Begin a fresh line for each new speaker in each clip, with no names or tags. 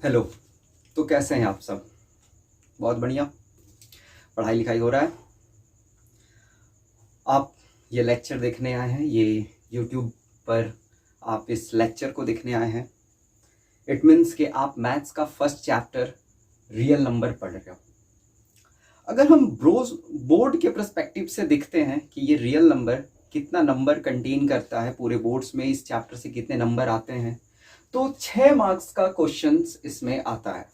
Hello. तो कैसे हैं आप सब? बहुत बढ़िया। पढ़ाई लिखाई हो रहा है? आप ये लेक्चर देखने आए हैं, ये यूट्यूब पर आप इस लेक्चर को देखने आए हैं। इट मीन्स कि आप मैथ्स का फर्स्ट चैप्टर रियल नंबर पढ़ रहे हो। अगर हम बोर्ड के पर्सपेक्टिव से देखते हैं कि ये रियल नंबर कितना नंबर कंटेन करता है, पूरे बोर्ड्स में इस चैप्टर से कितने नंबर आते हैं, तो 6 मार्क्स का क्वेश्चन इसमें आता है।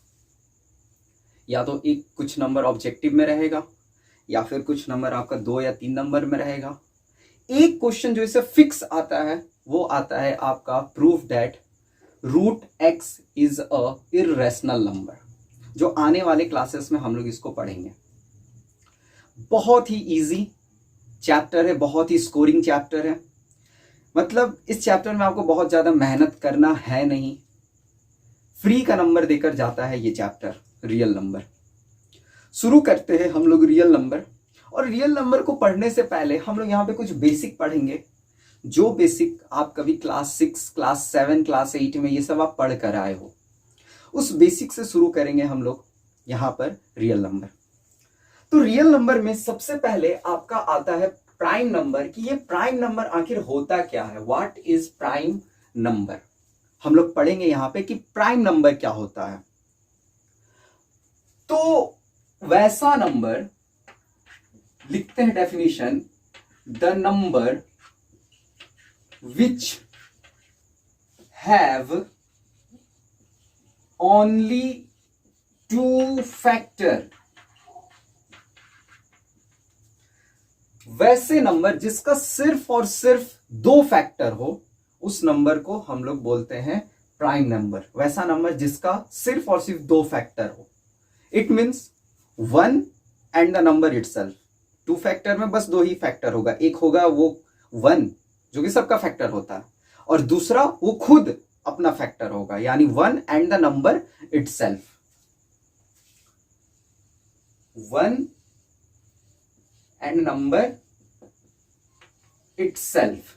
या तो एक कुछ नंबर ऑब्जेक्टिव में रहेगा, या फिर कुछ नंबर आपका 2 या 3 नंबर में रहेगा। एक क्वेश्चन जो इसे फिक्स आता है वो आता है आपका proof that root X is a irrational number, जो आने वाले क्लासेस में हम लोग इसको पढ़ेंगे। बहुत ही इजी चैप्टर है, बहुत ही स्कोरिंग चैप्टर है। मतलब इस चैप्टर में आपको बहुत ज्यादा मेहनत करना है नहीं, फ्री का नंबर देकर जाता है ये चैप्टर रियल नंबर। शुरू करते हैं हम लोग रियल नंबर। और रियल नंबर को पढ़ने से पहले हम लोग यहाँ पे कुछ बेसिक पढ़ेंगे, जो बेसिक आप कभी क्लास 6, क्लास 7, क्लास 8 में ये सब आप पढ़ कर आए हो। उस बेसिक से शुरू करेंगे हम लोग यहाँ पर रियल नंबर। तो रियल नंबर में सबसे पहले आपका आता है प्राइम नंबर, कि ये प्राइम नंबर आखिर होता क्या है। What is prime number? हम लोग पढ़ेंगे यहाँ पे कि प्राइम नंबर क्या होता है। तो वैसा नंबर लिखते हैं definition, the number which have only 2 factor. वैसे नंबर जिसका सिर्फ और सिर्फ 2 फैक्टर हो, उस नंबर को हम लोग बोलते हैं प्राइम नंबर। वैसा नंबर जिसका सिर्फ और सिर्फ 2 फैक्टर हो। It means 1 and the number itself. 2 factor में बस 2 ही फैक्टर होगा। एक होगा वो 1 जो कि सबका फैक्टर होता है, और दूसरा वो खुद अपना फैक्टर होगा, यानी 1 and the number itself. 1 and number itself.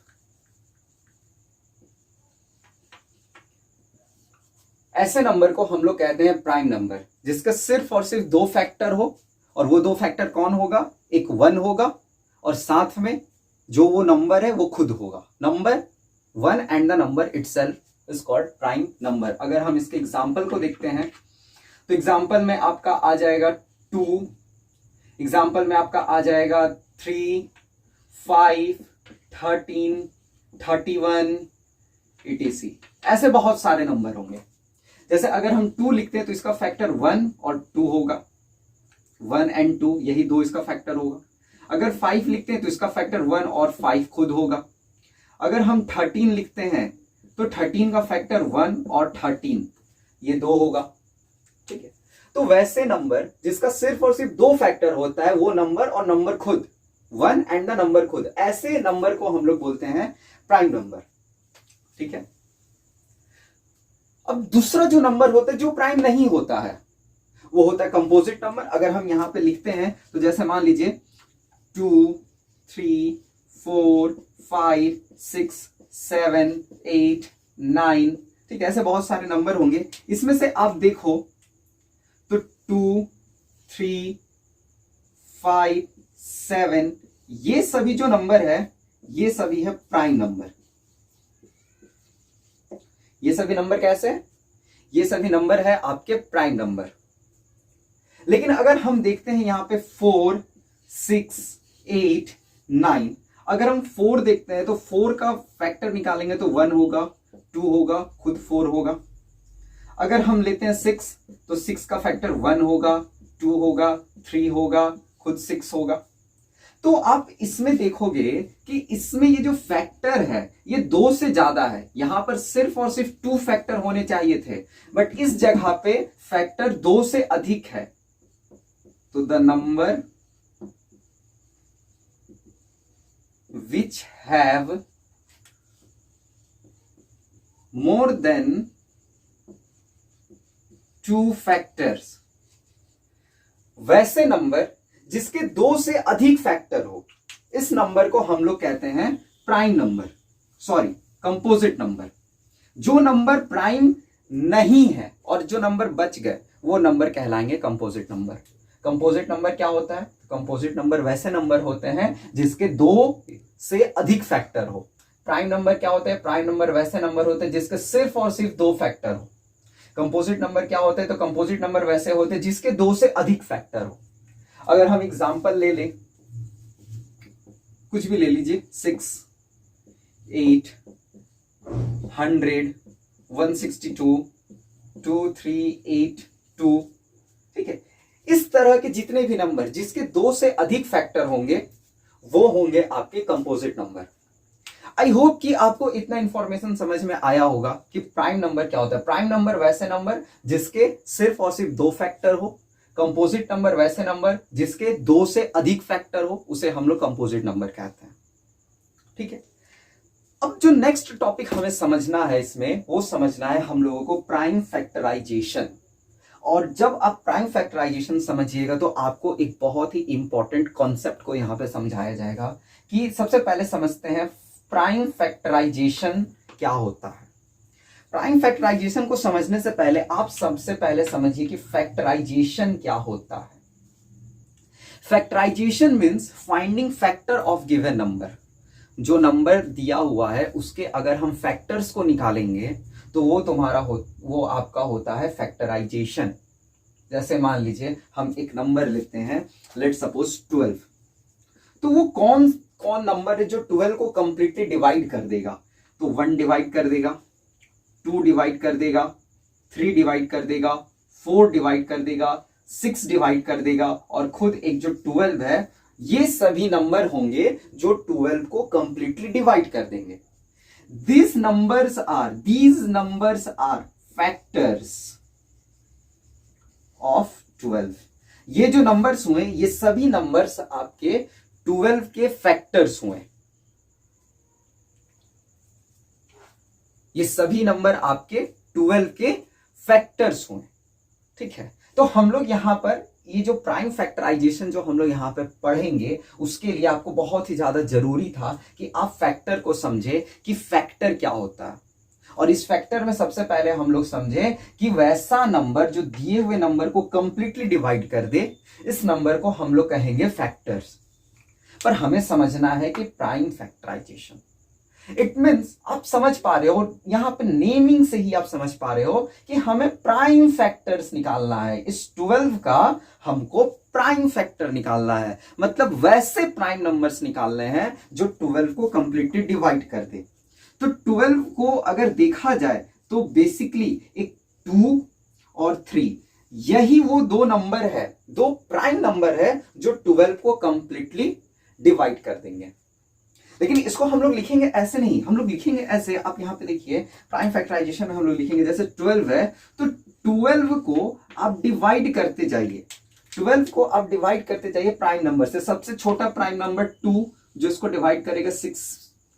ऐसे नंबर को हम लोग कहते हैं प्राइम नंबर, जिसका सिर्फ और सिर्फ 2 फैक्टर हो। और वो 2 फैक्टर कौन होगा? एक 1 होगा, और साथ में जो वो नंबर है वो खुद होगा। Number 1 and the number itself is called prime number. अगर हम इसके एग्जाम्पल को देखते हैं तो एग्जाम्पल में आपका आ जाएगा 2, एग्जाम्पल में आपका आ जाएगा 3, 5, 13, 31, etc। ऐसे बहुत सारे नंबर होंगे। जैसे अगर हम 2 लिखते हैं तो इसका फैक्टर 1 और 2 होगा। 1 एंड 2 यही 2 इसका फैक्टर होगा। अगर 5 लिखते हैं तो इसका फैक्टर 1 और 5 खुद होगा। अगर हम 13 लिखते हैं तो 13 का फैक्टर 1 और 13 ये 2 होगा। ठीक है। तो वैसे नंबर जिसका सिर्फ और सिर्फ 2 फैक्टर होता है, वो नंबर और नंबर खुद, 1 एंड द नंबर खुद, ऐसे नंबर को हम लोग बोलते हैं प्राइम नंबर। ठीक है। अब दूसरा जो नंबर होता है जो प्राइम नहीं होता है, वो होता है कंपोजिट नंबर। अगर हम यहां पे लिखते हैं तो जैसे मान लीजिए 2, 3, 4, 5, 6, 7, 8, 9, ठीक है, ऐसे बहुत सारे नंबर होंगे। इसमें से आप देखो तो 2, 3, 5, 7 ये सभी जो नंबर है ये सभी है प्राइम नंबर। ये सभी नंबर कैसे? ये सभी नंबर है आपके प्राइम नंबर। लेकिन अगर हम देखते हैं यहां पे 4, 6, 8, 9, अगर हम 4 देखते हैं तो 4 का फैक्टर निकालेंगे तो 1 होगा, 2 होगा, खुद 4 होगा। अगर हम लेते हैं 6 तो 6 का फैक्टर 1 होगा, 2 होगा, 3 होगा, खुद 6 होगा। तो आप इसमें देखोगे कि इसमें ये जो फैक्टर है ये 2 से ज्यादा है। यहां पर सिर्फ और सिर्फ 2 फैक्टर होने चाहिए थे, बट इस जगह पे फैक्टर 2 से अधिक है। तो the number which have more than 2 factors, वैसे नंबर जिसके 2 से अधिक फैक्टर हो, इस नंबर को हम लोग कहते हैं prime number, sorry composite number. जो नंबर प्राइम नहीं है और जो नंबर बच गए वो नंबर कहलाएंगे कंपोजिट नंबर। कंपोजिट नंबर क्या होता है? कंपोजिट नंबर वैसे नंबर होते हैं जिसके 2 से अधिक फैक्टर हो। प्राइम नंबर क्या होता है? प्राइम नंबर वैसे नंबर होते हैं जिसके सिर्फ और सिर्फ 2 फैक्टर हो। कंपोजिट नंबर क्या होते हैं? तो कंपोजिट नंबर वैसे होते हैं जिसके 2 से अधिक फैक्टर हो। अगर हम एग्जांपल ले लें, कुछ भी ले लीजिए, 6, 8, 100, 162, 2382, ठीक है। इस तरह के जितने भी नंबर जिसके 2 से अधिक फैक्टर होंगे वो होंगे आपके कंपोजिट नंबर। आई होप कि आपको इतना इंफॉर्मेशन समझ में आया होगा कि प्राइम नंबर क्या होता है। प्राइम नंबर वैसे नंबर जिसके सिर्फ और सिर्फ 2 फैक्टर हो। कंपोजिट नंबर वैसे नंबर जिसके 2 से अधिक फैक्टर हो, उसे हम लोग कंपोजिट नंबर कहते हैं, ठीक है। अब जो नेक्स्ट टॉपिक हमें समझना है इसमें, वो समझना है हम लोगों को प्राइम फैक्टराइजेशन। और जब आप प्राइम फैक्टराइजेशन समझिएगा तो आपको एक बहुत ही इंपॉर्टेंट कॉन्सेप्ट को यहां पे समझाया जाएगा कि सबसे पहले समझते हैं प्राइम फैक्टराइजेशन क्या होता है। प्राइम फैक्टराइजेशन को समझने से पहले आप सबसे पहले समझिए कि फैक्टराइजेशन क्या होता है। Factorisation means finding factor of given number. जो नंबर दिया हुआ है उसके अगर हम फैक्टर्स को निकालेंगे तो वो आपका होता है फैक्टराइजेशन। जैसे मान लीजिए हम एक नंबर लेते हैं, लेट सपोज 12, तो वो कौन कौन नंबर है जो 12 को कंप्लीटली डिवाइड कर देगा? तो 1 डिवाइड कर देगा, 2 डिवाइड कर देगा, 3 डिवाइड कर देगा, 4 डिवाइड कर देगा, 6 डिवाइड कर देगा, और खुद एक जो 12 है, ये सभी नंबर होंगे जो 12 को कंप्लीटली डिवाइड कर देंगे। These numbers are factors of 12। ये जो नंबर्स हुए ये सभी नंबर्स आपके 12 के फैक्टर्स हुए। ये सभी नंबर आपके 12 के फैक्टर्स हुए, ठीक है। तो हम लोग यहां पर ये जो प्राइम फैक्टराइजेशन जो हम लोग यहां पे पढ़ेंगे, उसके लिए आपको बहुत ही ज्यादा जरूरी था कि आप फैक्टर को समझे कि फैक्टर क्या होता है। और इस फैक्टर में सबसे पहले हम लोग समझे कि वैसा नंबर जो दिए हुए नंबर को कंप्लीटली डिवाइड कर दे, इस नंबर को हम लोग कहेंगे फैक्टर्स। पर हमें समझना है कि प्राइम फैक्टराइजेशन इट मीन्स, आप समझ पा रहे हो यहां पे नेमिंग से ही आप समझ पा रहे हो कि हमें प्राइम फैक्टर्स निकालना है। इस 12 का हमको प्राइम फैक्टर निकालना है, मतलब वैसे प्राइम नंबर्स निकालने हैं जो 12 को कंप्लीटली डिवाइड कर दे। तो 12 को अगर देखा जाए तो बेसिकली एक 2 और 3, यही वो 2 नंबर है, 2 प्राइम नंबर है जो 12 को कंप्लीटली डिवाइड कर देंगे। लेकिन इसको हम लोग लिखेंगे ऐसे नहीं, हम लोग लिखेंगे ऐसे। आप यहां पे देखिए प्राइम फैक्टराइजेशन में हम लोग लिखेंगे जैसे 12 है तो 12 को आप डिवाइड करते जाइए, 12 को आप डिवाइड करते जाइए प्राइम नंबर से। सबसे छोटा प्राइम नंबर 2 जो इसको डिवाइड करेगा 6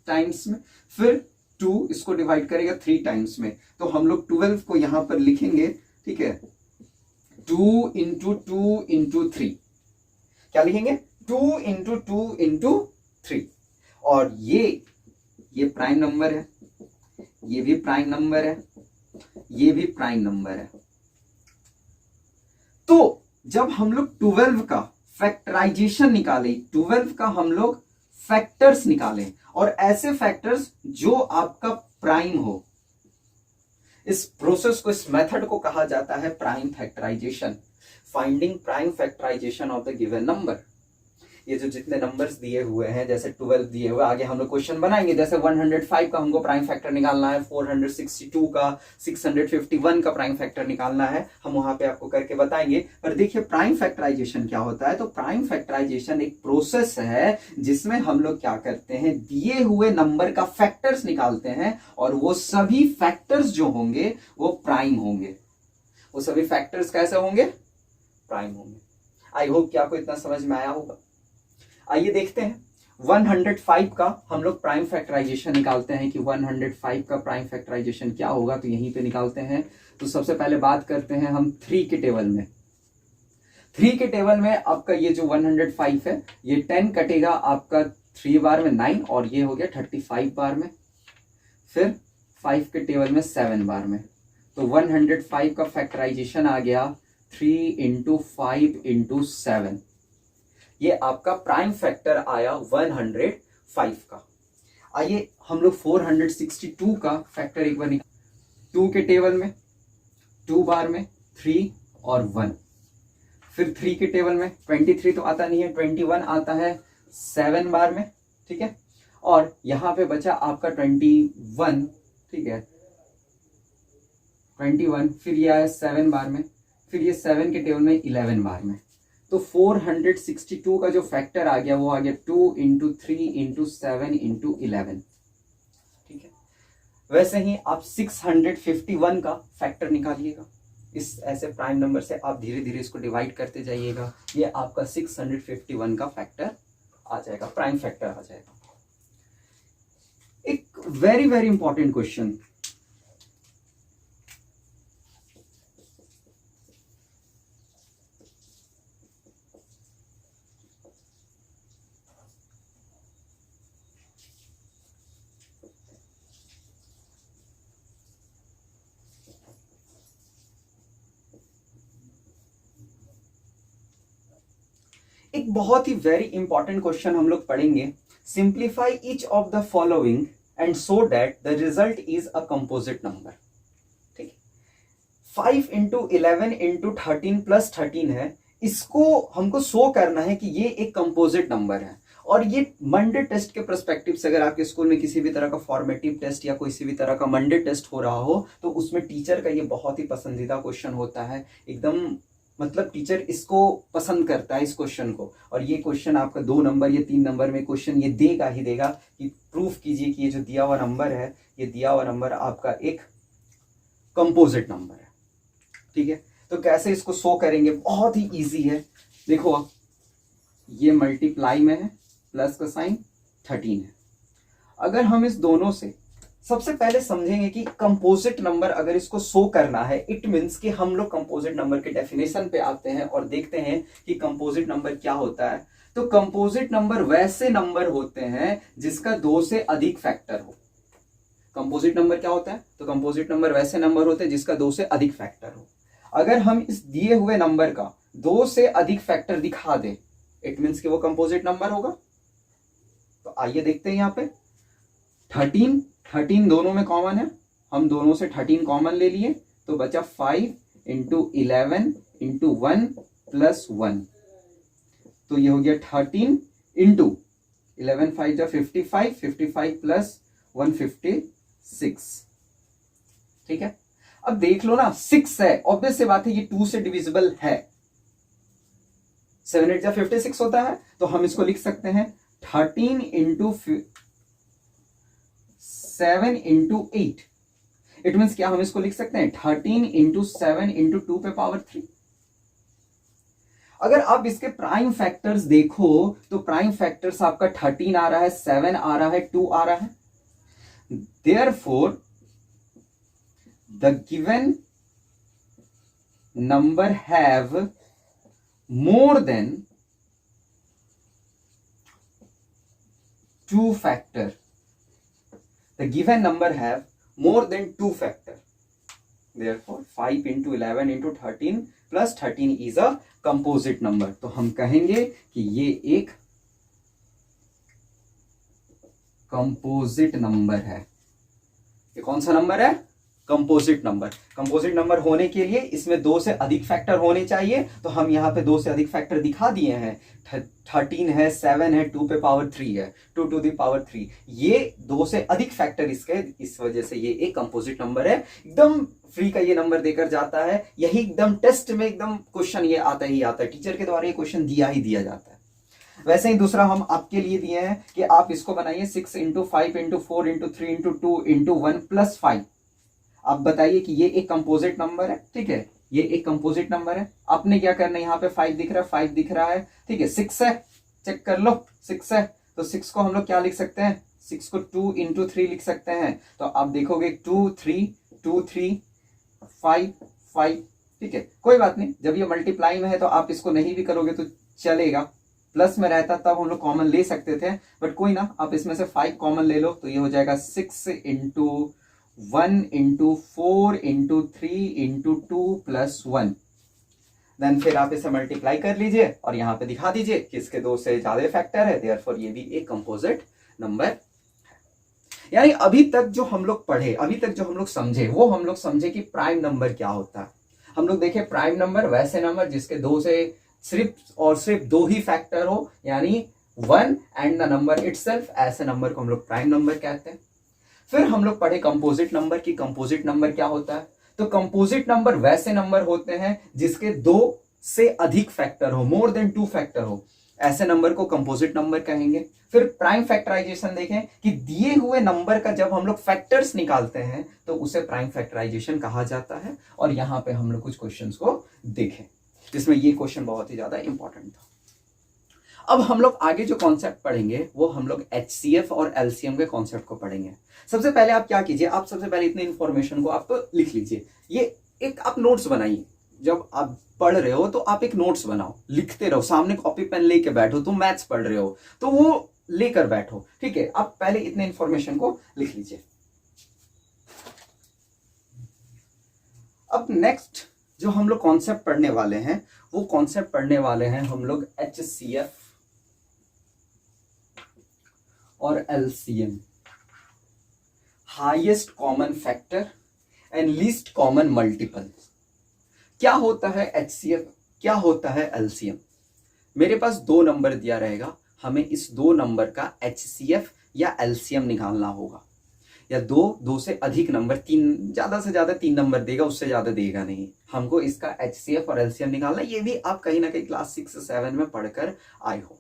टाइम्स में, फिर 2 इसको डिवाइड करेगा 3 टाइम्स में। तो हम लोग 12 को यहां पर लिखेंगे, ठीक है, 2 इंटू 2 इंटू 3। क्या लिखेंगे? 2 इंटू 2 इंटू 3। और ये प्राइम नंबर है, ये भी प्राइम नंबर है, ये भी प्राइम नंबर है। तो जब हम लोग 12 का फैक्टराइजेशन निकाले, 12 का हम लोग फैक्टर्स निकालें, और ऐसे फैक्टर्स जो आपका प्राइम हो, इस प्रोसेस को, इस मेथड को कहा जाता है prime factorisation. Finding prime factorisation of the given number. ये जो जितने नंबर्स दिए हुए हैं, जैसे 12 दिए हुए, आगे हम लोग क्वेश्चन बनाएंगे। जैसे 105 का हमको प्राइम फैक्टर निकालना है, 462 का, 651 का प्राइम फैक्टर निकालना है, हम वहां पे आपको करके बताएंगे। पर देखिए प्राइम फैक्टराइजेशन क्या होता है। तो प्राइम फैक्टराइजेशन एक प्रोसेस है जिसमें हम लोग क्या करते हैं, दिए हुए नंबर का फैक्टर्स निकालते हैं, और वो सभी फैक्टर्स जो होंगे वो प्राइम होंगे। वो सभी फैक्टर्स कैसे होंगे? प्राइम होंगे। आई होप कि आपको इतना समझ में आया होगा। आइए देखते हैं 105 का हम लोग प्राइम फैक्टराइजेशन निकालते हैं कि 105 का प्राइम फैक्टराइजेशन क्या होगा। तो यहीं पे निकालते हैं। तो सबसे पहले बात करते हैं हम 3 के टेबल में। 3 के टेबल में आपका ये जो 105 है, ये 10 कटेगा आपका 3 बार में 9, और ये हो गया 35 बार में। फिर 5 के टेबल में 7 बार में, तो 105 का फैक्टराइजेशन आ गया 3 इंटू 5 इंटू 7, ये आपका प्राइम फैक्टर आया 105 का। आइए हम लोग 462 का फैक्टर एक बार 2 के टेबल में 2 बार में 3 और 1, फिर 3 के टेबल में 23 तो आता नहीं है, 21 आता है 7 बार में, ठीक है, और यहां पे बचा आपका 21, ठीक है, 21, फिर ये आया 7 बार में, फिर ये 7 के टेबल में 11 बार में। तो 462 का जो फैक्टर आ गया वो आ गया 2 इंटू 3 इंटू 7 इंटू 11, ठीक है। वैसे ही आप 651 का फैक्टर निकालिएगा, इस ऐसे प्राइम नंबर से आप धीरे धीरे इसको डिवाइड करते जाइएगा, ये आपका 651 का फैक्टर आ जाएगा, प्राइम फैक्टर आ जाएगा। एक वेरी वेरी इंपॉर्टेंट क्वेश्चन, एक बहुत ही वेरी इंपॉर्टेंट क्वेश्चन हम लोग पढ़ेंगे। Simplify each of the following and so that the result is a composite number, ठीक है। 5 इंटू 11 इंटू 13 प्लस 13 है, इसको हमको शो करना है कि ये एक कंपोजिट नंबर है। और ये मंडे टेस्ट के पर्सपेक्टिव से, अगर आपके स्कूल में किसी भी तरह का फॉर्मेटिव टेस्ट या कोई भी तरह का मंडे टेस्ट हो रहा हो तो उसमें टीचर का ये बहुत ही पसंदीदा क्वेश्चन होता है, एकदम मतलब टीचर इसको पसंद करता है इस क्वेश्चन को। और ये क्वेश्चन आपका 2 नंबर या 3 नंबर में क्वेश्चन ये देगा ही देगा कि प्रूफ कीजिए कि ये जो दिया हुआ नंबर है, ये दिया हुआ नंबर आपका एक कंपोजिट नंबर है, ठीक है। तो कैसे इसको शो करेंगे, बहुत ही इजी है। देखो अब ये मल्टीप्लाई में है, प्लस का साइन 13 है। अगर हम इस दोनों से सबसे पहले समझेंगे कि कंपोजिट नंबर अगर इसको शो करना है, इट मीन्स कि हम लोग कंपोजिट नंबर के डेफिनेशन पे आते हैं और देखते हैं कि कंपोजिट नंबर क्या होता है। तो कंपोजिट नंबर वैसे नंबर होते हैं जिसका 2 से अधिक फैक्टर हो। कंपोजिट नंबर क्या होता है, तो कंपोजिट नंबर वैसे नंबर होते हैं जिसका 2 से अधिक फैक्टर हो। अगर हम इस दिए हुए नंबर का 2 से अधिक फैक्टर दिखा दें, इट मीन्स कि वो कंपोजिट नंबर होगा। तो आइए देखते हैं यहाँ पे 13 दोनों में कॉमन है, हम दोनों से 13 कॉमन ले लिए, तो बचा 5 इंटू 11 इंटू 1 प्लस 1, तो ये हो गया 13 इंटू 11 5 जा 55, 55 प्लस 156, ठीक है। अब देख लो ना, 6 है, ऑब्वियस से बात है ये 2 से डिविजिबल है, 7 8 जा 56 होता है, तो हम इसको लिख सकते हैं 13 इंटू 7 इंटू 8। इट मीन्स क्या हम इसको लिख सकते हैं 13 इंटू 7 इंटू 2 पे पावर 3। अगर आप इसके प्राइम फैक्टर्स देखो तो प्राइम फैक्टर्स आपका 13 आ रहा है, 7 आ रहा है, 2 आ रहा है। Therefore the given number have more than 2 factor. The given number have more than 2 factor. Therefore 5 into 11 into 13 plus 13 is a composite number. तो हम कहेंगे कि ये एक कंपोजिट नंबर है। ये कौन सा नंबर है, कंपोजिट नंबर। कंपोजिट नंबर होने के लिए इसमें 2 से अधिक फैक्टर होने चाहिए, तो हम यहाँ पे 2 से अधिक फैक्टर दिखा दिए हैं। 13 है, 7 है, 2 पे पावर 3 है, 2 टू द पावर 3, ये 2 से अधिक फैक्टर इसके, इस वजह से ये एक कंपोजिट नंबर है। एकदम फ्री का ये नंबर देकर जाता है, यही एकदम टेस्ट में एकदम क्वेश्चन ये आता ही आता है, टीचर के द्वारा ये क्वेश्चन दिया ही दिया जाता है। वैसे ही दूसरा हम आपके लिए दिए हैं कि आप इसको बनाइए 6 into 5 into 4 into 3 into 2 into 1 plus 5। आप बताइए कि ये एक कंपोजिट नंबर है, ठीक है, ये एक कंपोजिट नंबर है। आपने क्या करना है, यहाँ पे 5 दिख रहा है, 5 दिख रहा है, ठीक है, 6 है, चेक कर लो 6 है, तो 6 को हम लोग क्या लिख सकते हैं, 6 को 2 इंटू 3 लिख सकते हैं। तो आप देखोगे 2 3 2 3 5 5, ठीक है, कोई बात नहीं, जब ये मल्टीप्लाई में है तो आप इसको नहीं भी करोगे तो चलेगा, प्लस में रहता तब हम लोग कॉमन ले सकते थे, बट कोई ना, आप इसमें से 5 कॉमन ले लो, तो ये हो जाएगा 6 into 1 into 4 into 3 into 2 plus 1। Then फिर आप इसे मल्टीप्लाई कर लीजिए और यहां पे दिखा दीजिए कि इसके 2 से ज्यादा फैक्टर है, देयरफॉर ये भी एक कंपोजिट नंबर है। यानी अभी तक जो हम लोग पढ़े, अभी तक जो हम लोग समझे, वो हम लोग समझे कि प्राइम नंबर क्या होता है। हम लोग देखे प्राइम नंबर वैसे नंबर जिसके 2 से सिर्फ और सिर्फ 2 ही फैक्टर हो, यानी 1 एंड द नंबर इटसेल्फ, ऐसे नंबर को हम लोग प्राइम नंबर कहते हैं। फिर हम लोग पढ़े कंपोजिट नंबर की कंपोजिट नंबर क्या होता है। तो कंपोजिट नंबर वैसे नंबर होते हैं जिसके 2 से अधिक फैक्टर हो, मोर देन 2 फैक्टर हो, ऐसे नंबर को कंपोजिट नंबर कहेंगे। फिर प्राइम फैक्टराइजेशन देखें कि दिए हुए नंबर का जब हम लोग फैक्टर्स निकालते हैं तो उसे प्राइम फैक्टराइजेशन कहा जाता है। और यहां पे हम लोग कुछ क्वेश्चंस को देखें जिसमें ये क्वेश्चन बहुत ही ज्यादा इंपॉर्टेंट था। अब हम लोग आगे जो कॉन्सेप्ट पढ़ेंगे वो हम लोग HCF और LCM के कॉन्सेप्ट को पढ़ेंगे। सबसे पहले आप क्या कीजिए, आप सबसे पहले इतनी इंफॉर्मेशन को आप तो लिख लीजिए। ये एक आप नोट्स बनाइए, जब आप पढ़ रहे हो तो आप एक नोट्स बनाओ, लिखते रहो, सामने कॉपी पेन लेके बैठो। तुम मैथ्स पढ़ रहे हो तो वो लेकर बैठो, ठीक है। आप पहले इतने इंफॉर्मेशन को लिख लीजिए। अब नेक्स्ट जो हम लोग कॉन्सेप्ट पढ़ने वाले हैं वो कॉन्सेप्ट पढ़ने वाले हैं हम लोग HCF और LCM, highest common factor and least common multiple. क्या होता है HCF, क्या होता है LCM। मेरे पास 2 नंबर दिया रहेगा, हमें इस 2 नंबर का HCF या LCM निकालना होगा, या 2 से अधिक नंबर, 3 ज्यादा से ज्यादा 3 नंबर देगा, उससे ज्यादा देगा नहीं। हमको इसका HCF और LCM निकालना, ये भी आप कहीं ना कहीं क्लास 6-7 में पढ़कर आए हो।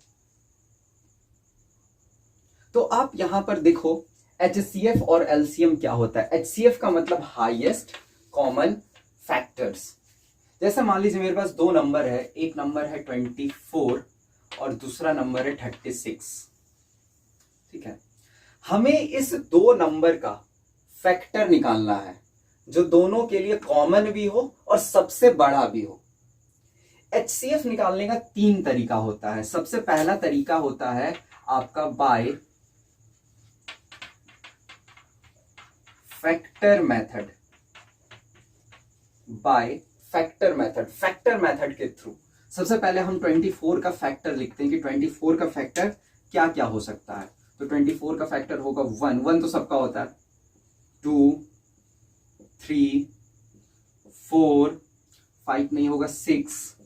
तो आप यहां पर देखो HCF और LCM क्या होता है। HCF का मतलब हाईएस्ट कॉमन फैक्टर्स। जैसे मान लीजिए मेरे पास 2 नंबर है, एक नंबर है 24 और दूसरा नंबर है 36, ठीक है। हमें इस 2 नंबर का फैक्टर निकालना है जो दोनों के लिए कॉमन भी हो और सबसे बड़ा भी हो। HCF निकालने का 3 तरीका होता है। सबसे पहला तरीका होता है आपका by factor method, by factor method, factor method के थ्रू। सबसे पहले हम 24 का फैक्टर लिखते हैं कि 24 का फैक्टर क्या क्या हो सकता है। तो 24 का फैक्टर होगा 1 तो सबका होता है, 2, 3, 4, 5 नहीं होगा 6,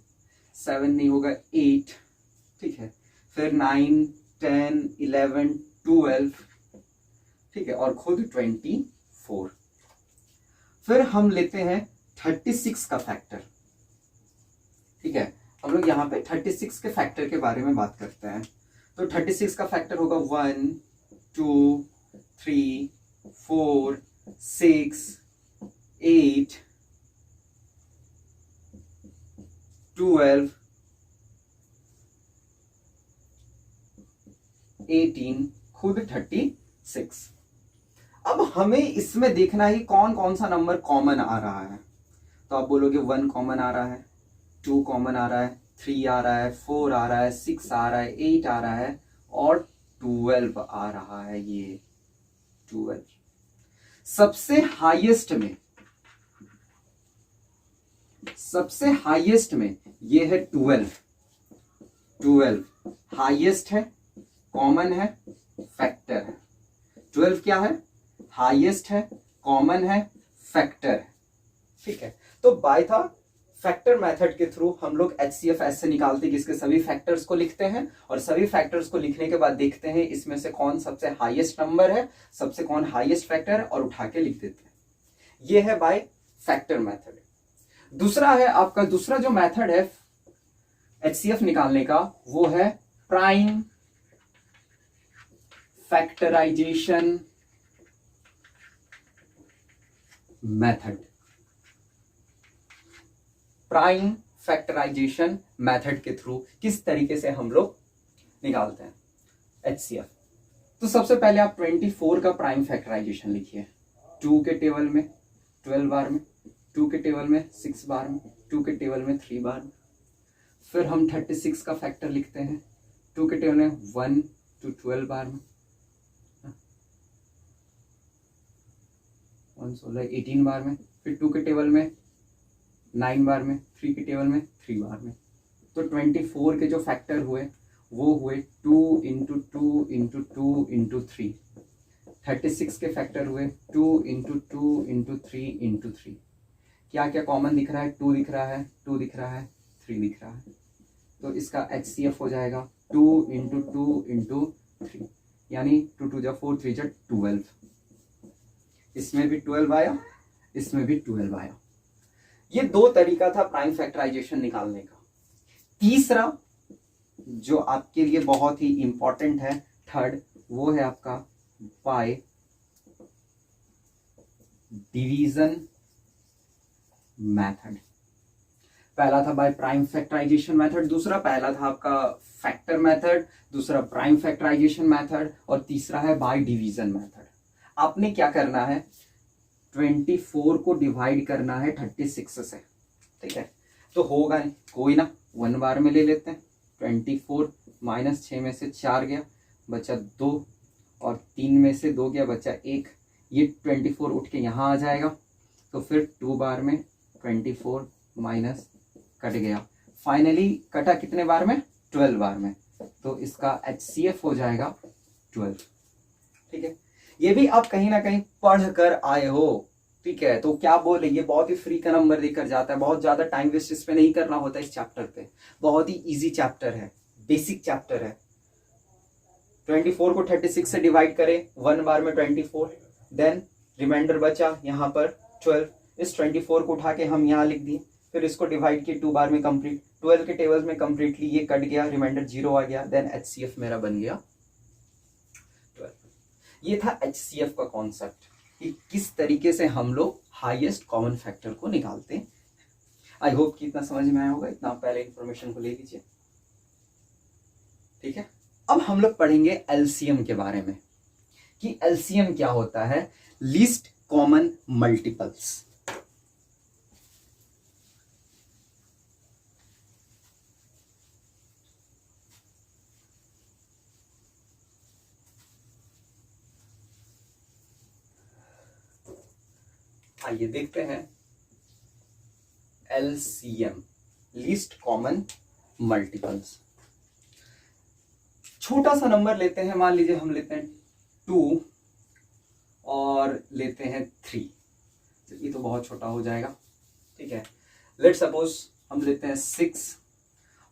7 नहीं होगा 8, ठीक है। फिर 9, 10, 11, 12, ठीक है, और खुद 24। फिर हम लेते हैं 36 का फैक्टर, ठीक है। हम लोग यहाँ पे 36 के फैक्टर के बारे में बात करते हैं। तो 36 का फैक्टर होगा 1, 2, 3, 4, 6, 8, 12, 18, खुद 36। अब हमें इसमें देखना है कौन कौन सा नंबर कॉमन आ रहा है। तो आप बोलोगे 1 कॉमन आ रहा है, 2 कॉमन आ रहा है, 3 आ रहा है, 4 आ रहा है, 6 आ रहा है, 8 आ रहा है और 12 आ रहा है। ये 12 सबसे हाईएस्ट में, सबसे हाईएस्ट में ये है 12 हाईएस्ट है, कॉमन है, फैक्टर है। 12 क्या है, हाईएस्ट है, कॉमन है, फैक्टर है, ठीक है। तो बाय था फैक्टर मेथड के थ्रू हम लोग HCF ऐसे निकालते हैं कि इसके सभी फैक्टर्स को लिखते हैं और सभी फैक्टर्स को लिखने के बाद देखते हैं इसमें से कौन सबसे हाईएस्ट नंबर है, सबसे कौन हाईएस्ट फैक्टर है, और उठा के लिख देते हैं। ये है बाय फैक्टर मेथड। दूसरा है आपका, दूसरा जो मेथड है HCF निकालने का वो है prime factorisation method. Prime factorisation method के थ्रू किस तरीके से हम लोग निकालते हैं HCF। तो सबसे पहले आप 24 का प्राइम फैक्टराइजेशन लिखिए। 2 के टेबल में 12 बार में, 2 के टेबल में 6 बार में, 2 के टेबल में 3 बार में। फिर हम 36 का फैक्टर लिखते हैं 2 के टेबल में 1 to 12 बार में, 1 16 18 बार में, फिर 2 के टेबल में 9 बार में, 3 के टेबल में 3 बार में। तो 24 के जो फैक्टर हुए वो हुए 2 इंटू 2 इंटू 2 इंटू 3। 36 के फैक्टर हुए 2 इंटू 2 इंटू 3 इंटू 3। क्या क्या कॉमन दिख रहा है? 2 दिख रहा है, 2 दिख रहा है, 3 दिख रहा है। तो इसका HCF हो जाएगा 2 इंटू 2 इंटू 3, यानी 2 2 जा 4, 3 जा 12। इसमें भी 12 आया, इसमें भी 12 आया। ये 2 तरीका था प्राइम फैक्टराइजेशन निकालने का। तीसरा जो आपके लिए बहुत ही इंपॉर्टेंट है, थर्ड, वो है आपका बाय डिवीजन मेथड। पहला था बाय प्राइम फैक्टराइजेशन मेथड, दूसरा पहला था आपका फैक्टर मेथड, दूसरा प्राइम फैक्टराइजेशन मेथड, और तीसरा है बाय डिवीजन मेथड। आपने क्या करना है? 24 को डिवाइड करना है 36 से, ठीक है? तो होगा नहीं, कोई ना, 1 बार में ले लेते हैं। 24 माइनस 6 में से 4 गया, बचा 2, और 3 में से 2 गया, बचा 1। ये 24 उठ के यहाँ आ जाएगा, तो फिर 2 बार में 24 माइनस कट गया। फाइनली कटा कितने बार में? 12 बार में। तो इसका HCF हो जाएगा 12, ठीक है? ये भी आप कहीं ना कहीं पढ़ कर आए हो, ठीक है? तो क्या बोले, ये बहुत ही फ्री का नंबर देकर जाता है, बहुत ज्यादा टाइम वेस्ट इस पे नहीं करना होता इस चैप्टर पे। बहुत ही इजी चैप्टर है, बेसिक चैप्टर है। 24 को 36 से डिवाइड करें, 1 बार में 24, देन रिमाइंडर बचा यहाँ पर 12। इस 24 को उठा के हम यहाँ लिख दिए, फिर इसको डिवाइड किए 2 बार में कंप्लीट, 12 के टेबल्स में कंप्लीटली ये कट गया, रिमाइंडर 0 आ गया, देन HCF मेरा बन गया 12। ये था HCF का कॉन्सेप्ट कि किस तरीके से हम लोग हाईएस्ट कॉमन फैक्टर को निकालते हैं। आई होप कि इतना समझ में आया होगा, इतना पहले इंफॉर्मेशन को ले लीजिए, ठीक है? अब हम लोग पढ़ेंगे LCM के बारे में कि LCM क्या होता है, लीस्ट कॉमन मल्टीपल्स। आइए देखते हैं LCM, लीस्ट कॉमन मल्टीपल्स। छोटा सा नंबर लेते हैं, मान लीजिए हम लेते हैं 2 और लेते हैं 3। ये तो बहुत छोटा हो जाएगा, ठीक है? लेट सपोज हम लेते हैं 6,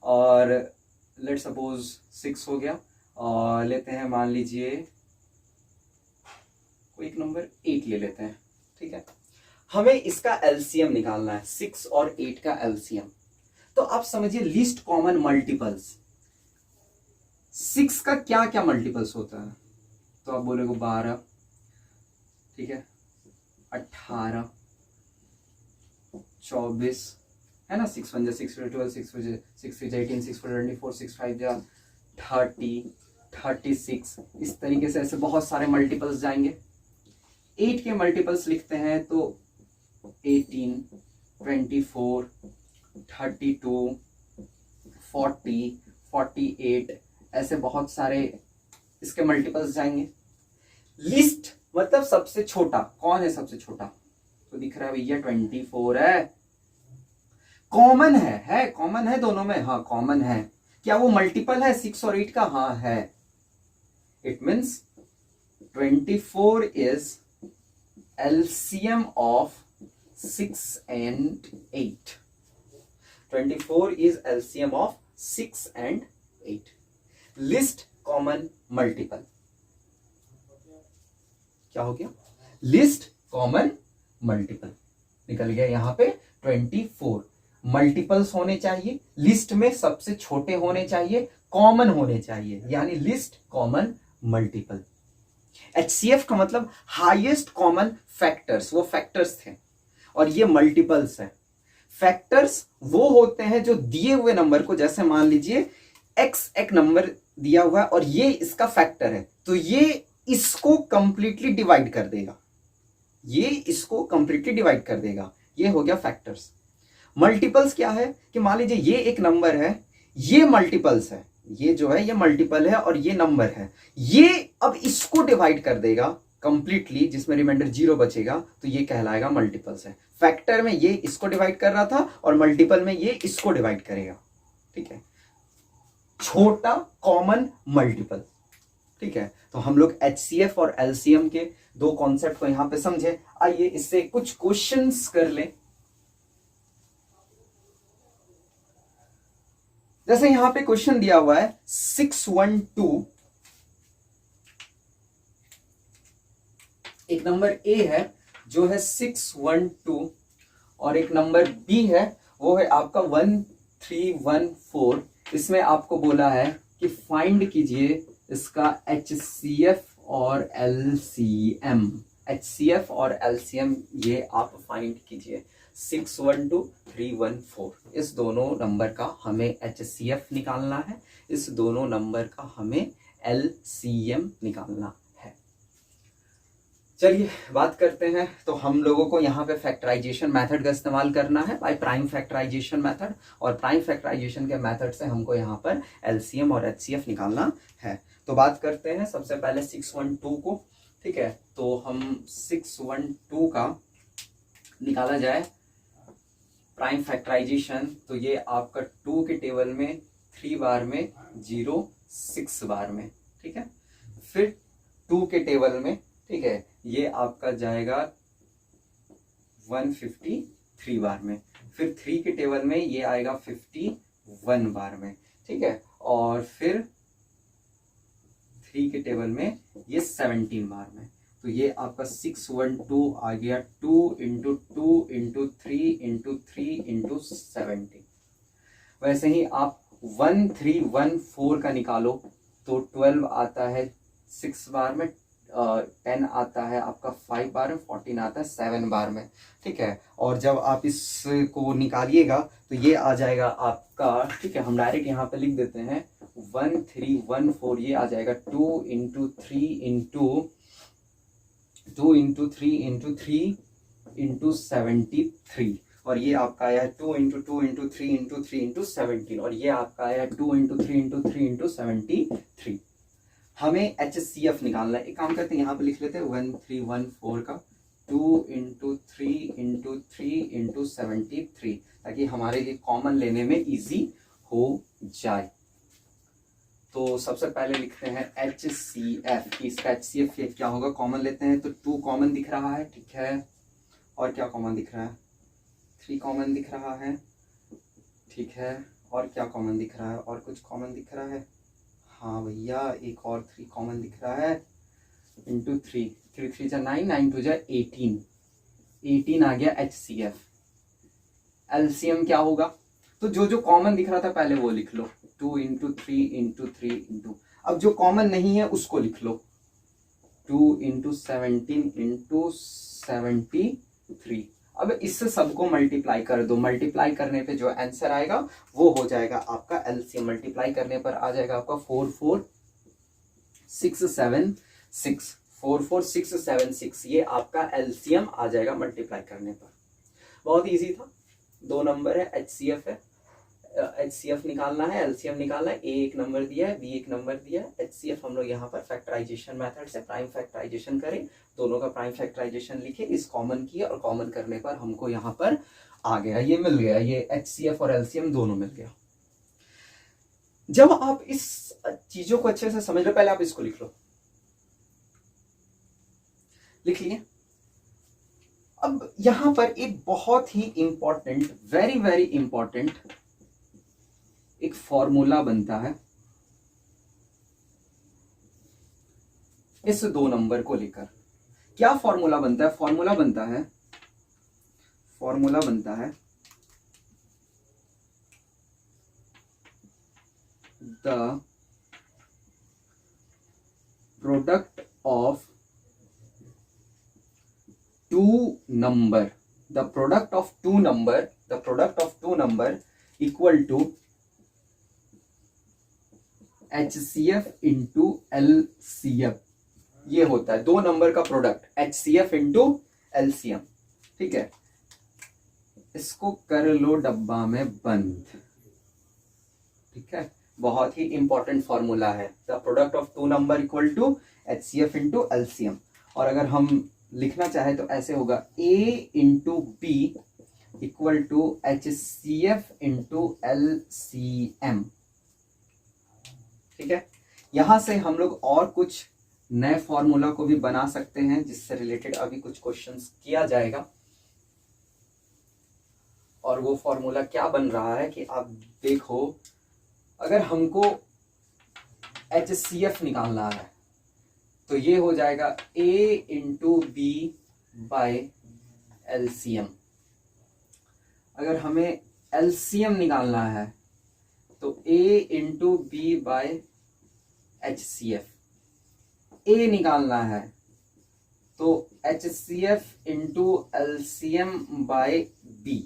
और लेट सपोज 6 हो गया, और लेते हैं मान लीजिए कोई एक नंबर 8 ले लेते हैं, ठीक है? हमें इसका LCM निकालना है, 6 और 8 का LCM। तो आप समझिए लीस्ट कॉमन मल्टीपल्स, 6 का क्या क्या मल्टीपल्स होता है? तो आप बोलेगे 12, ठीक है, 18, 24, है ना? 6 1 6 12, 6 6 18, 6 24, 6 5 30, 36। इस तरीके से ऐसे बहुत सारे मल्टीपल्स जाएंगे। 8 के मल्टीपल्स लिखते हैं तो 18, 24, 32, 40, 48, ऐसे बहुत सारे इसके मल्टीपल्स जाएंगे। लिस्ट मतलब सबसे छोटा, कौन है सबसे छोटा? तो दिख रहा है भैया 24 है। कॉमन है कॉमन है दोनों में, हाँ कॉमन है। क्या वो मल्टीपल है 6 और 8 का? हाँ है। It means 24 is LCM of 6 and 8. 24 is LCM of 6 and 8. List common multiple. क्या हो गया? लिस्ट कॉमन मल्टीपल निकल गया यहाँ पे 24। मल्टीपल्स होने चाहिए, लिस्ट में सबसे छोटे होने चाहिए, कॉमन होने चाहिए, यानी लिस्ट कॉमन मल्टीपल। HCF का मतलब हाईएस्ट कॉमन फैक्टर्स, वो फैक्टर्स थे, और ये मल्टीपल्स है। फैक्टर्स वो होते हैं जो दिए हुए नंबर को, जैसे मान लीजिए x एक नंबर दिया हुआ है और ये इसका फैक्टर है, तो ये इसको कंप्लीटली डिवाइड कर देगा, ये इसको कंप्लीटली डिवाइड कर देगा, ये हो गया फैक्टर्स। मल्टीपल्स क्या है कि मान लीजिए ये एक नंबर है, ये मल्टीपल्स है, ये जो है ये मल्टीपल है और ये नंबर है, ये अब इसको डिवाइड कर देगा, कंप्लीटली, जिसमें रिमाइंडर 0 बचेगा, तो ये कहलाएगा मल्टीपल्स है। फैक्टर में ये इसको डिवाइड कर रहा था और मल्टीपल में ये इसको डिवाइड करेगा। ठीक है, छोटा कॉमन मल्टीपल। ठीक है, तो हम लोग HCF और LCM के दो कॉन्सेप्ट को यहां पे समझे। आइए इससे कुछ क्वेश्चंस कर लें। जैसे यहां पे क्वेश्चन दिया हुआ है 612, एक नंबर A है जो है 612 और एक नंबर B है वो है आपका 1314। इसमें आपको बोला है कि फाइंड कीजिए इसका HCF और LCM। HCF और LCM ये आप फाइंड कीजिए। 612 314 इस दोनों नंबर का हमें HCF निकालना है, इस दोनों नंबर का हमें LCM निकालना है। चलिए बात करते हैं। तो हम लोगों को यहाँ पे फैक्टराइजेशन मेथड का इस्तेमाल करना है, बाय प्राइम फैक्टराइजेशन मेथड, और प्राइम फैक्टराइजेशन के मेथड से हमको यहाँ पर LCM और HCF निकालना है। तो बात करते हैं सबसे पहले 612 को। ठीक है, तो हम 612 का निकाला जाए प्राइम फैक्टराइजेशन, तो ये आपका 2 के टेबल में 3 बार में 0 6 बार में। ठीक है, फिर 2 के टेबल में, ठीक है, ये आपका जाएगा 153 बार में, फिर 3 के टेबल में ये आएगा 51 बार में। ठीक है, और फिर 3 के टेबल में ये 17 बार में। तो ये आपका 612 आ गया 2 इंटू 2 इंटू 3 इंटू 3 इंटू 17। वैसे ही आप 1314 का निकालो तो 12 आता है 6 बार में, 10 आता है आपका 5 बार में, 14 आता है 7 बार में। ठीक है, और जब आप इसको निकालिएगा तो ये आ जाएगा आपका, ठीक है, हम डायरेक्ट यहाँ पे लिख देते हैं 1314, ये आ जाएगा 2 into 3 into 2 into 3 into 3 into 73, और ये आपका आया 2 इंटू 2 इंटू 3 इंटू 3 इंटू 17, और ये आपका आया 2 इंटू 3 इंटू 3 इंटू 73। हमें HCF निकालना है। एक काम करते हैं, यहाँ पे लिख लेते हैं 1314 का 2 इंटू 3 इंटू 3 इंटू 73, ताकि हमारे लिए कॉमन लेने में इजी हो जाए। तो सबसे पहले लिखते हैं HCF, इसका HCF क्या होगा, कॉमन लेते हैं तो 2 कॉमन दिख रहा है। ठीक है, और क्या कॉमन दिख रहा है, 3 कॉमन दिख रहा है। ठीक है, और क्या कॉमन दिख रहा है, और कुछ कॉमन दिख रहा है, हाँ भैया एक और 3 कॉमन दिख रहा है, इंटू 3, 3 3 जा 9, 9 2 जा 18, 18 आ गया HCF। LCM क्या होगा, तो जो जो कॉमन दिख रहा था पहले वो लिख लो, 2 इंटू 3 इंटू 3 इंटू, अब जो कॉमन नहीं है उसको लिख लो 2 इंटू 17 इंटू 73। अब इससे सबको मल्टीप्लाई कर दो, मल्टीप्लाई करने पे जो आंसर आएगा वो हो जाएगा आपका LCM। मल्टीप्लाई करने पर आ जाएगा आपका 44676, 44676, ये आपका LCM आ जाएगा मल्टीप्लाई करने पर। बहुत इजी था, 2 नंबर है, HCF है, HCF निकालना है, LCM निकालना है। A एक नंबर दिया है, B एक नंबर दिया है, HCF हम लोग यहाँ पर फैक्टराइजेशन मेथड से प्राइम फैक्टराइजेशन करें, दोनों का प्राइम फैक्टराइजेशन लिखे, इस कॉमन किया और कॉमन करने पर हमको यहाँ पर आ गया, ये मिल गया, ये HCF और LCM दोनों मिल गया। जब आप इस चीजों को अच्छे से समझ लो, पहले आप इसको लिख लो, लिख लिए। अब यहां पर एक बहुत ही इंपॉर्टेंट, वेरी वेरी इंपॉर्टेंट एक फॉर्मूला बनता है इस 2 नंबर को लेकर। क्या फॉर्मूला बनता है, फॉर्मूला बनता है the product of 2 number, the product of 2 number equal to HCF into LCM। ये होता है 2 नंबर का प्रोडक्ट HCF into LCM। ठीक है, इसको कर लो डब्बा में बंद। ठीक है, बहुत ही इंपॉर्टेंट फॉर्मूला है, the product of 2 number equal to HCF into LCM। और अगर हम लिखना चाहे तो ऐसे होगा A into B equal to HCF into LCM। ठीक है, यहां से हम लोग और कुछ नए फॉर्मूला को भी बना सकते हैं जिससे रिलेटेड अभी कुछ क्वेश्चंस किया जाएगा। और वो फॉर्मूला क्या बन रहा है कि आप देखो, अगर हमको HCF निकालना है तो ये हो जाएगा A into B by LCM। अगर हमें LCM निकालना है तो A into B by HCF। A निकालना है तो HCF into LCM by B।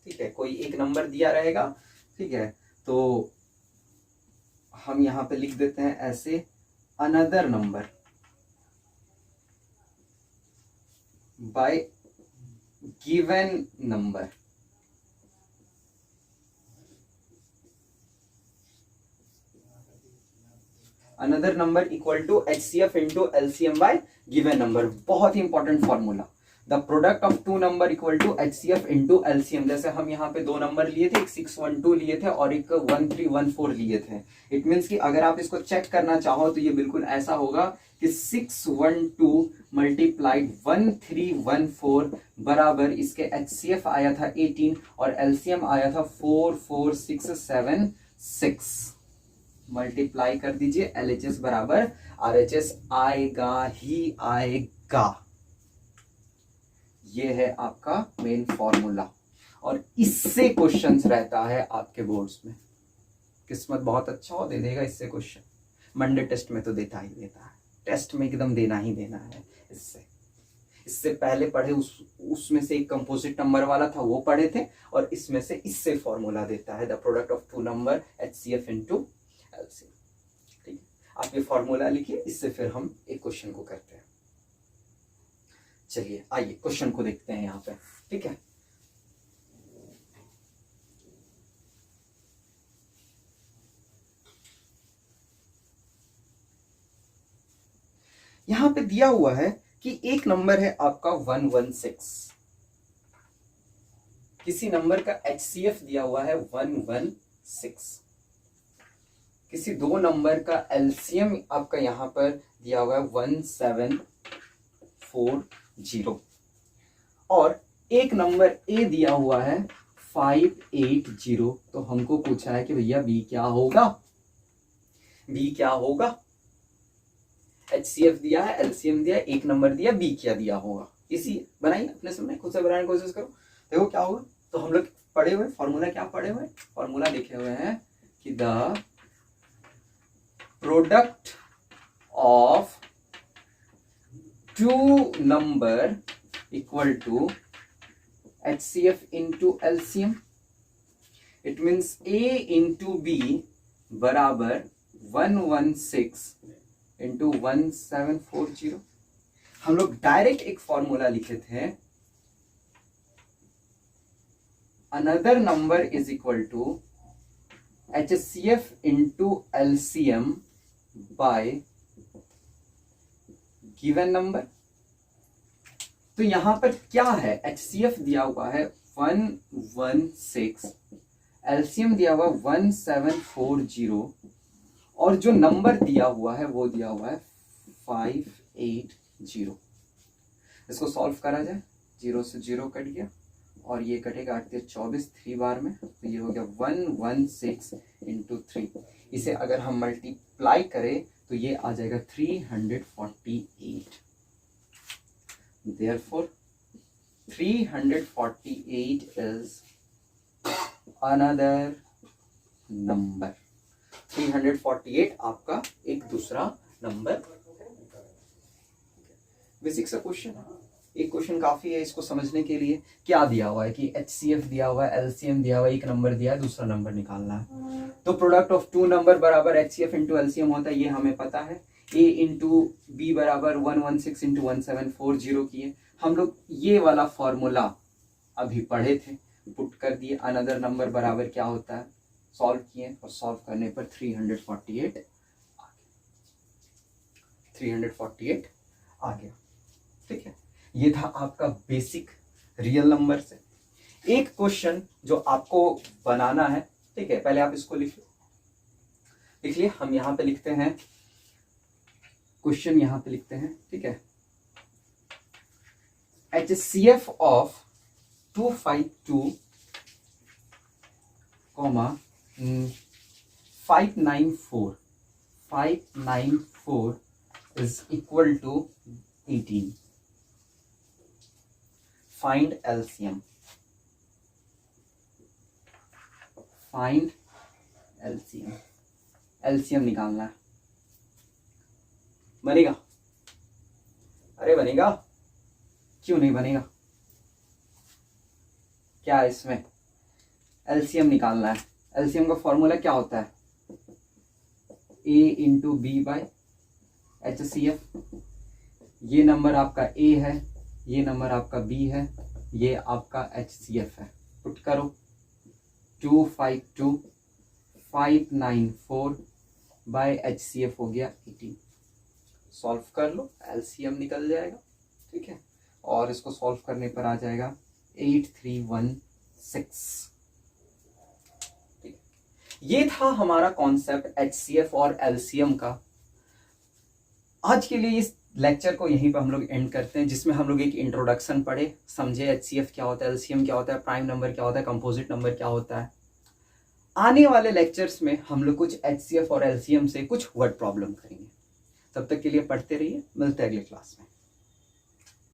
ठीक है, कोई एक नंबर दिया रहेगा। ठीक है, तो हम यहां पे लिख देते हैं ऐसे, another number by given number. Another number equal to HCF into LCM by given number. बहुत ही important formula. The product of two number equal to HCF into LCM। जैसे हम यहाँ पे दो नंबर लिए थे, एक 612 लिए थे और एक 1314 लिए थे। इट मीन्स कि अगर आप इसको चेक करना चाहो तो ये बिल्कुल ऐसा होगा कि 612 मल्टीप्लाइड 1314 बराबर इसके HCF आया था 18 और LCM आया था 44676। मल्टीप्लाई कर दीजिए, LHS बराबर RHS आएगा ही आएगा। ये है आपका मेन फॉर्मूला और इससे क्वेश्चंस रहता है आपके बोर्ड्स में। किस्मत बहुत अच्छा हो, दे देगा इससे क्वेश्चन। मंडे टेस्ट में तो देता ही देता है, टेस्ट में एकदम देना ही देना है। इससे पहले पढ़े उसमें से एक कंपोजिट नंबर वाला था वो पढ़े थे, और इसमें से इससे फॉर्मूला देता है, the product of two number HCF into LCM। ठीक है, आप ये फॉर्मूला लिखिए, इससे फिर हम एक क्वेश्चन को करते हैं। चलिए आइए क्वेश्चन को देखते हैं यहां पे। ठीक है, यहां पे दिया हुआ है कि एक नंबर है आपका 116, किसी नंबर का HCF दिया हुआ है 116, किसी दो नंबर का LCM आपका यहां पर दिया हुआ है 1740 और एक नंबर A दिया हुआ है 580। तो हमको पूछा है कि भैया B क्या होगा। B क्या होगा, HCF दिया है, LCM दिया है, एक नंबर दिया, B क्या दिया होगा। इसी बनाइए, अपने सामने खुद से बनाने की कोशिश करो, देखो क्या होगा। तो हम लोग पढ़े हुए फॉर्मूला, क्या पढ़े हुए फॉर्मूला लिखे हुए हैं कि the product of two number equal to HCF into LCM। It means A into B बराबर 116 into 1740। हम लोग डायरेक्ट एक फॉर्मूला लिखे थे, another number is equal to HCF into LCM by given number. तो यहां पर क्या है, HCF दिया हुआ है 116, LCM दिया हुआ 1740 और जो नंबर दिया हुआ है वो दिया हुआ है 580। इसको सॉल्व करा जाए, 0 से 0 कट गया और ये कटेगा 8 से 24 3 बार में, तो ये हो गया 116 into 3। इसे अगर हम मल्टीप्लाई करें तो ये आ जाएगा 348। Therefore 348 is another number। 348 आपका एक दूसरा नंबर। बेसिक सा क्वेश्चन, एक क्वेश्चन काफी है इसको समझने के लिए। क्या दिया हुआ है कि HCF दिया हुआ है, LCM दिया हुआ है, एक नंबर दिया है, दूसरा नंबर निकालना है। तो प्रोडक्ट ऑफ टू नंबर बराबर HCF इंटू LCM होता है, ये हमें पता है। A इंटू बी बराबर 116 इंटू 1740 किए। हम लोग ये वाला फॉर्मूला अभी पढ़े थे, पुट कर दिए। अनदर नंबर बराबर क्या होता है, सॉल्व किए और सॉल्व करने पर 348 आ आ गया। ठीक है, ये था आपका बेसिक रियल नंबर से। एक क्वेश्चन जो आपको बनाना है, ठीक है, पहले आप इसको लिख लिए, हम यहां पे लिखते हैं क्वेश्चन, यहां पे लिखते हैं। ठीक है, HCF of 252, 594 is equal to 18. Find LCM. Find LCM. LCM निकालना है। बनेगा? अरे बनेगा, क्यों नहीं बनेगा? क्या है इसमें? LCM निकालना है। LCM का फॉर्मूला क्या होता है? A into B by HCF। ये नंबर आपका A है, ये नंबर आपका B है, ये आपका HCF है। पुट करो, 252 594 बाय HCF हो गया 18। सॉल्व कर लो, LCM निकल जाएगा। ठीक है, और इसको सॉल्व करने पर आ जाएगा 8316। ये था हमारा कॉन्सेप्ट HCF और LCM का। आज के लिए इस लेक्चर को यहीं पर हम लोग एंड करते हैं, जिसमें हम लोग एक इंट्रोडक्शन पढ़े, समझे HCF क्या होता है, LCM क्या होता है, प्राइम नंबर क्या होता है, कंपोजिट नंबर क्या होता है। आने वाले लेक्चर्स में हम लोग कुछ HCF और LCM से कुछ वर्ड प्रॉब्लम करेंगे। तब तक के लिए पढ़ते रहिए, मिलते हैं अगले क्लास में।